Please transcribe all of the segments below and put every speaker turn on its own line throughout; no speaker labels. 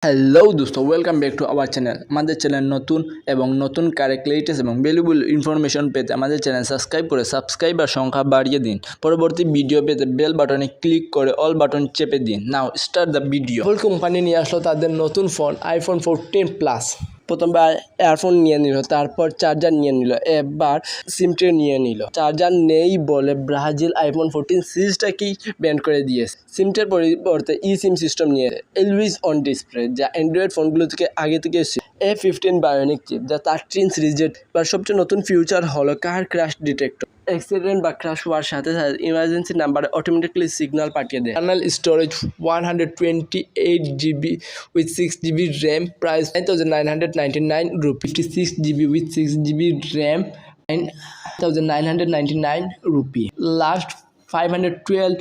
Hello দোস্ত, welcome back to our channel. আমাদের channel নতুন কারেক্ট লেটেস্ট এবং ভ্যালুয়েবল ইনফরমেশন পেতে আমাদের চ্যানেল সাবস্ক্রাইব করে সাবস্ক্রাইবার সংখ্যা বাড়িয়ে দিন। পরবর্তী ভিডিও পেতে বেল বাটনে ক্লিক করে অল বাটন চেপে দিন। নাও start the video. Apple company নিয়ে আসলো তাদের নতুন ফোন আইফোন 14 প্লাস। প্রথমবার এয়ারফোন নিয়ে নিল, তারপর চার্জার নিয়ে নিল, এবার সিম ট্রে নিয়ে নিল। চার্জার নেই বলে ব্রাজিল আইফোন 14 সিরিজটাকেই ব্যান করে দিয়েছে। সিম ট্রের পরিবর্তে ই সিম সিস্টেম নিয়ে অলওয়েজ অন ডিসপ্লে, যা অ্যান্ড্রয়েড ফোনগুলো থেকে আগে থেকে A15 Bionic চিপ, যা 13 সিরিজের এবার সবচেয়ে নতুন ফিউচার হলো কার ক্র্যাশ ডিটেক্টর। অ্যাক্সিডেন্ট বা ক্র্যাশ হওয়ার সাথে সাথে ইমার্জেন্সি নাম্বারে অটোমেটিক্যালি সিগন্যাল পাঠিয়ে দেয়। Internal storage 128 GB with 6 GB RAM, price 9,999 rupees. 56 GB with 6 GB RAM, 9,999 rupee. Last 512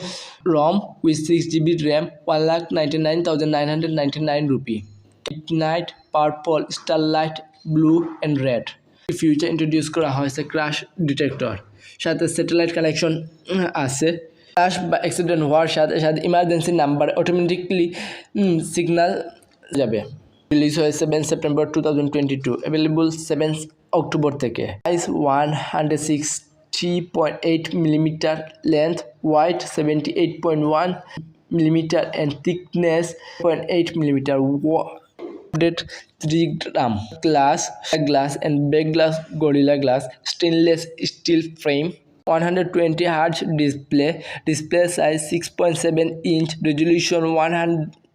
ROM with 6 GB RAM, 1,99,999 rupee. Midnight Purple, Starlight Blue and Red. Future introduce করা হয়েছে crash detector, সাথে satellite connection আছে। Crash বা accident হওয়ার সাথে সাথে emergency number automatically signal যাবে। Release হয় 7 সেপ্টেম্বর 2022, অ্যাভেলেবল 7 অক্টোবর থেকে। Size 160.8 millimetre, length wide 78.1 millimetre and thickness 0.8 millimeter. Weight 3 gram. Glass and back glass, Gorilla Glass, stainless steel frame. 120 Hz display size 6.7 inch, resolution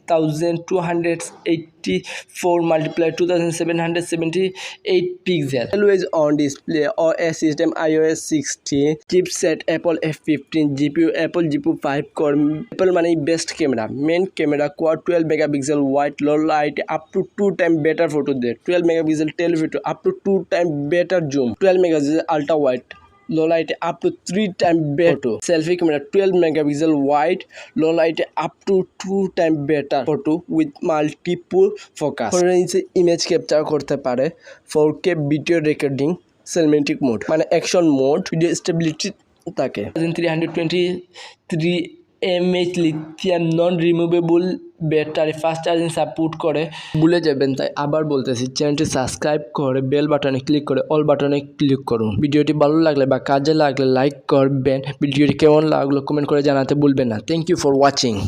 1284 multiplied 2778 pixels. Always on display. OS system iOS 16. Chipset Apple A15. GPU Apple GPU 5 core. Apple money best camera. Main camera quad 12 megapixel wide, low light, up to 2 times better photo there. 12 megapixel telephoto, up to 2 times better zoom. 12 megapixel ultra wide, low light up to 3 times better. Selfie camera 12 megapixel wide, low light up to 2 times better photo with multiple focus. Image capture করতে পারে, 4K video recording, cinematic mode মানে action mode, video stability থাকে। 323 mAh lithium non removable battery, fast charging support করে। ভুলে যাবেন তাই আবার বলতেছি, চ্যানেলটি সাবস্ক্রাইব করে বেল বাটনে ক্লিক করে অল বাটনে ক্লিক করুন। ভিডিওটি ভালো লাগলে বা কাজে লাগলে লাইক করবেন। ভিডিওটি কেমন লাগলো কমেন্ট করে জানাতে ভুলবেন না। Thank you for watching.